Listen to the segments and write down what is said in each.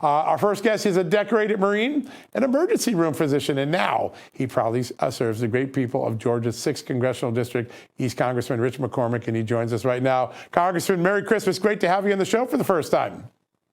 Our first guest is a decorated Marine, an emergency room physician, and now he proudly serves the great people of Georgia's 6th Congressional District. He's Congressman Rich McCormick, and he joins us right now. Congressman, Merry Christmas. Great to have you on the show for the first time.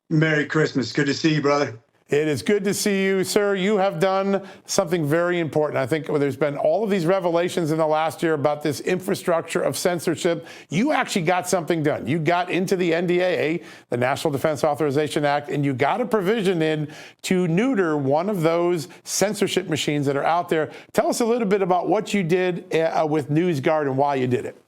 Merry Christmas. Good to see you, brother. It is good to see you, sir. You have done something very important. I think there's been all of these revelations in the last year about this infrastructure of censorship. You actually got something done. You got into the NDAA, the National Defense Authorization Act, and you got a provision in to neuter one of those censorship machines that are out there. Tell us a little bit about what you did with NewsGuard and why you did it.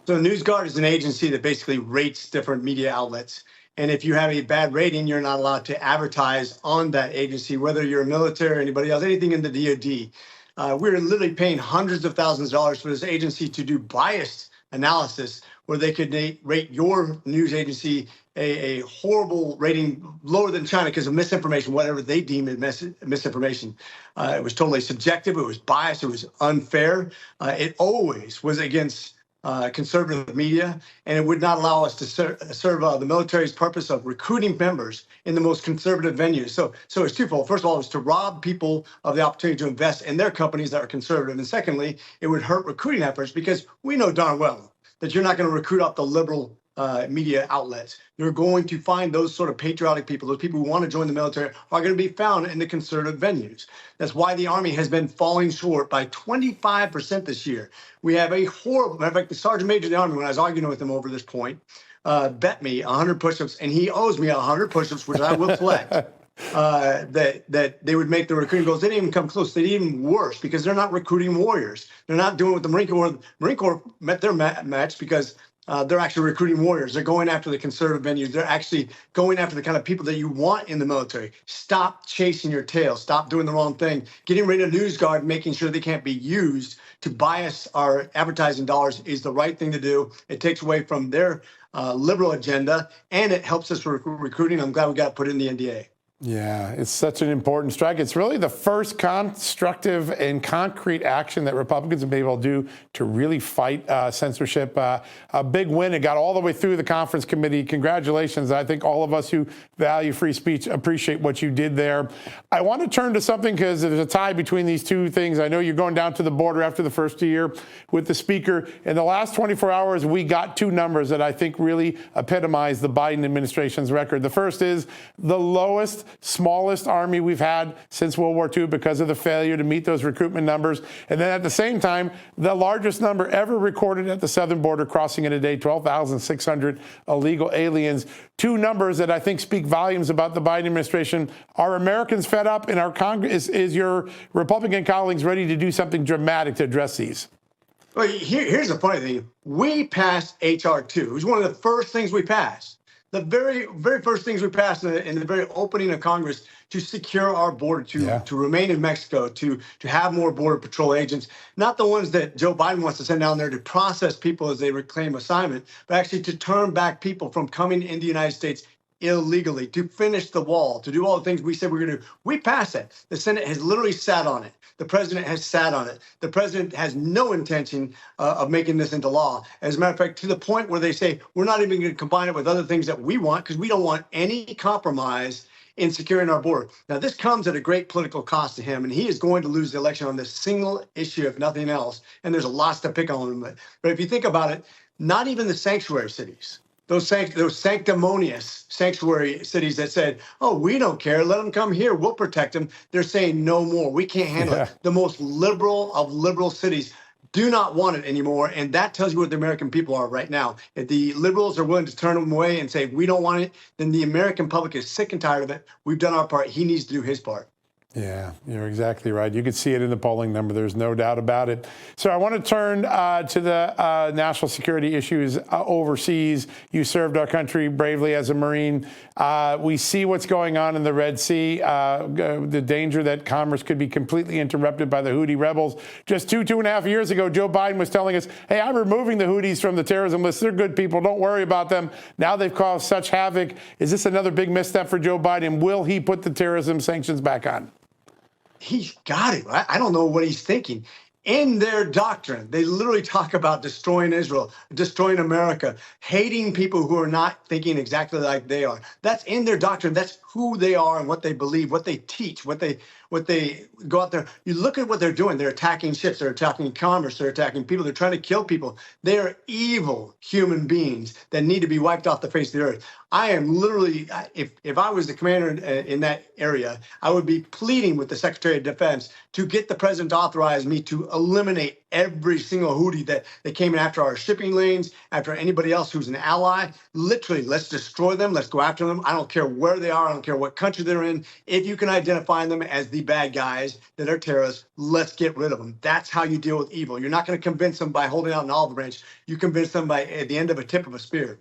So NewsGuard is an agency that basically rates different media outlets. And if you have a bad rating, you're not allowed to advertise on that agency, whether you're a military or anybody else, anything in the DoD. We're literally paying hundreds of thousands of dollars for this agency to do biased analysis where they could rate your news agency a horrible rating, lower than China because of misinformation, whatever they deem as misinformation. It was totally subjective. It was biased. It was unfair. It always was against conservative media, and it would not allow us to serve the military's purpose of recruiting members in the most conservative venues. So it's twofold. First of all, it was to rob people of the opportunity to invest in their companies that are conservative. And secondly, it would hurt recruiting efforts because we know darn well that you're not going to recruit off the liberal media outlets. You're going to find those sort of patriotic people, those people who want to join the military, are going to be found in the conservative venues. That's why the Army has been falling short by 25% this year. We have a horrible, matter of fact, the Sergeant Major of the Army, when I was arguing with him over this point, bet me 100 push-ups, and he owes me 100 push-ups, which I will collect. That they would make the recruiting goals. They didn't even come close. They did even worse because they're not recruiting warriors. They're not doing what the Marine Corps. The Marine Corps met their match because they're actually recruiting warriors. They're going after the conservative venues. They're actually going after the kind of people that you want in the military. Stop chasing your tail. Stop doing the wrong thing. Getting rid of NewsGuard, making sure they can't be used to bias our advertising dollars is the right thing to do. It takes away from their liberal agenda, and it helps us with recruiting. I'm glad we got put in the NDA. Yeah, it's such an important strike. It's really the first constructive and concrete action that Republicans have been able to do to really fight censorship. A big win. It got all the way through the conference committee. Congratulations. I think all of us who value free speech appreciate what you did there. I want to turn to something because there's a tie between these two things. I know you're going down to the border after the first year with the speaker. In the last 24 hours, we got two numbers that I think really epitomize the Biden administration's record. The first is the lowest, smallest army we've had since World War II because of the failure to meet those recruitment numbers. And then at the same time, the largest number ever recorded at the southern border crossing in a day, 12,600 illegal aliens. Two numbers that I think speak volumes about the Biden administration. Are Americans fed up, and our Congress, is your Republican colleagues ready to do something dramatic to address these? Well, here's the funny thing. We passed H.R. 2. It was one of the first things we passed. The very first things we passed in the very opening of Congress to secure our border, to remain in Mexico, to have more Border Patrol agents, not the ones that Joe Biden wants to send down there to process people as they reclaim assignment, but actually to turn back people from coming into the United States illegally, to finish the wall, to do all the things we said we were going to do. We passed it. The Senate has literally sat on it. The president has sat on it. The president has no intention of making this into law. As a matter of fact, to the point where they say, we're not even going to combine it with other things that we want because we don't want any compromise in securing our border. Now, this comes at a great political cost to him, and he is going to lose the election on this single issue, if nothing else. And there's a lot to pick on him. But if you think about it, not even the sanctuary cities, those sanctimonious sanctuary cities that said, oh, we don't care, let them come here, we'll protect them. They're saying no more. We can't handle it. The most liberal of liberal cities do not want it anymore. And that tells you what the American people are right now. If the liberals are willing to turn them away and say, we don't want it, then the American public is sick and tired of it. We've done our part. He needs to do his part. Yeah, you're exactly right. You can see it in the polling number. There's no doubt about it. So I want to turn to the national security issues overseas. You served our country bravely as a Marine. We see what's going on in the Red Sea, the danger that commerce could be completely interrupted by the Houthi rebels. Just two and a half years ago, Joe Biden was telling us, hey, I'm removing the Houthis from the terrorism list. They're good people. Don't worry about them. Now they've caused such havoc. Is this another big misstep for Joe Biden? Will he put the terrorism sanctions back on? He's got it. I don't know what he's thinking. in their doctrine, they literally talk about destroying Israel, destroying America, hating people who are not thinking exactly like they are. That's in their doctrine. That's who they are and what they believe, what they teach, what they go out there. You look at what they're doing. They're attacking ships. They're attacking commerce. They're attacking people. They're trying to kill people. They are evil human beings that need to be wiped off the face of the earth. I am literally, if I was the commander in that area, I would be pleading with the Secretary of Defense to get the president to authorize me to eliminate every single Houthi that came in after our shipping lanes, after anybody else who's an ally. Literally, let's destroy them. Let's go after them. I don't care where they are. I don't care what country they're in. If you can identify them as the bad guys that are terrorists, let's get rid of them. That's how you deal with evil. You're not going to convince them by holding out an olive branch. You convince them by at the end of a tip of a spear.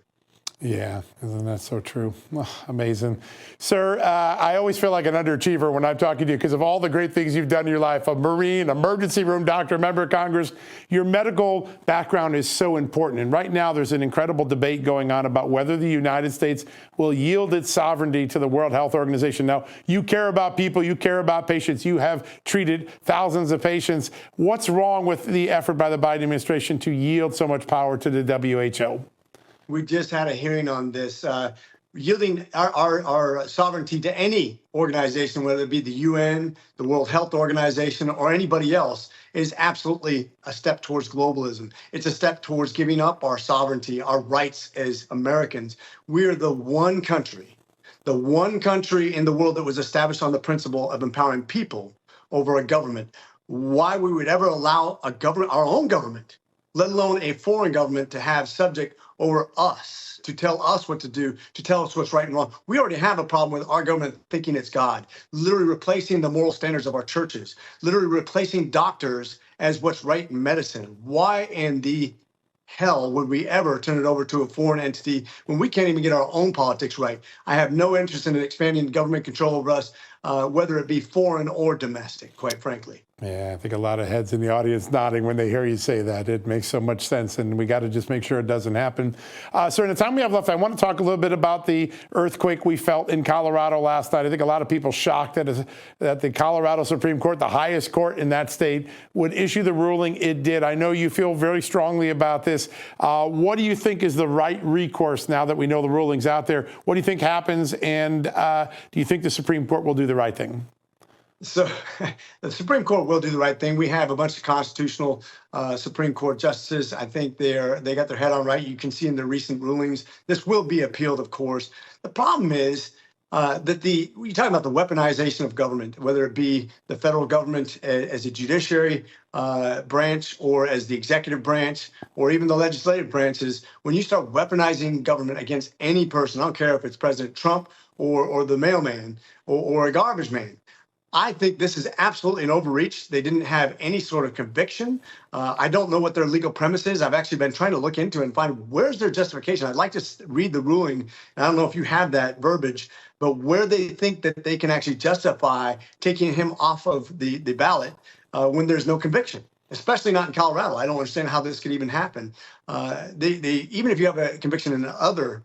Yeah, isn't that so true? Oh, amazing. Sir, I always feel like an underachiever when I'm talking to you because of all the great things you've done in your life. A Marine, emergency room doctor, member of Congress. Your medical background is so important. And right now there's an incredible debate going on about whether the United States will yield its sovereignty to the World Health Organization. Now, you care about people. You care about patients. You have treated thousands of patients. What's wrong with the effort by the Biden administration to yield so much power to the WHO? We just had a hearing on this. Yielding our sovereignty to any organization, whether it be the UN, the World Health Organization, or anybody else, is absolutely a step towards globalism. It's a step towards giving up our sovereignty, our rights as Americans. We're the one country in the world that was established on the principle of empowering people over a government. Why we would ever allow a government, our own government, let alone a foreign government, to have subject over us, to tell us what to do, to tell us what's right and wrong. We already have a problem with our government thinking it's God, literally replacing the moral standards of our churches, literally replacing doctors as what's right in medicine. Why in the hell would we ever turn it over to a foreign entity when we can't even get our own politics right? I have no interest in expanding government control over us, whether it be foreign or domestic, quite frankly. Yeah, I think a lot of heads in the audience nodding when they hear you say that. It makes so much sense, and we got to just make sure it doesn't happen. So in the time we have left, I want to talk a little bit about the earthquake we felt in Colorado last night. I think a lot of people shocked that the Colorado Supreme Court, the highest court in that state, would issue the ruling it did. I know you feel very strongly about this. What do you think is the right recourse now that we know the ruling's out there? What do you think happens, and do you think the Supreme Court will do the right thing? So the Supreme Court will do the right thing. We have a bunch of constitutional Supreme Court justices. I think they got their head on right. You can see in the recent rulings, this will be appealed, of course. The problem is that you're talking about the weaponization of government, whether it be the federal government as a judiciary branch or as the executive branch or even the legislative branches. When you start weaponizing government against any person, I don't care if it's President Trump or the mailman or a garbage man, I think this is absolutely an overreach. They didn't have any sort of conviction. I don't know what their legal premise is. I've actually been trying to look into it and find where's their justification. I'd like to read the ruling. And I don't know if you have that verbiage, but where they think that they can actually justify taking him off of the ballot when there's no conviction, especially not in Colorado. I don't understand how this could even happen. Even if you have a conviction in another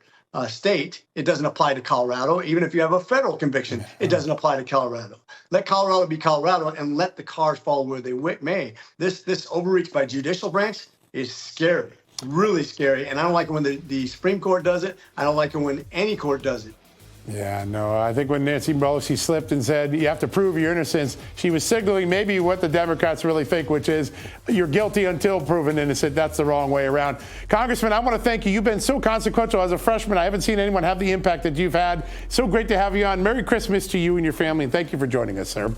state, it doesn't apply to Colorado. Even if you have a federal conviction, it doesn't apply to Colorado. Let Colorado be Colorado and let the cards fall where they may. This overreach by judicial branch is scary, really scary. And I don't like it when the Supreme Court does it. I don't like it when any court does it. Yeah, no, I think when Nancy Pelosi slipped and said you have to prove your innocence, she was signaling maybe what the Democrats really think, which is you're guilty until proven innocent. That's the wrong way around. Congressman, I want to thank you. You've been so consequential as a freshman. I haven't seen anyone have the impact that you've had. So great to have you on. Merry Christmas to you and your family, and thank you for joining us, sir.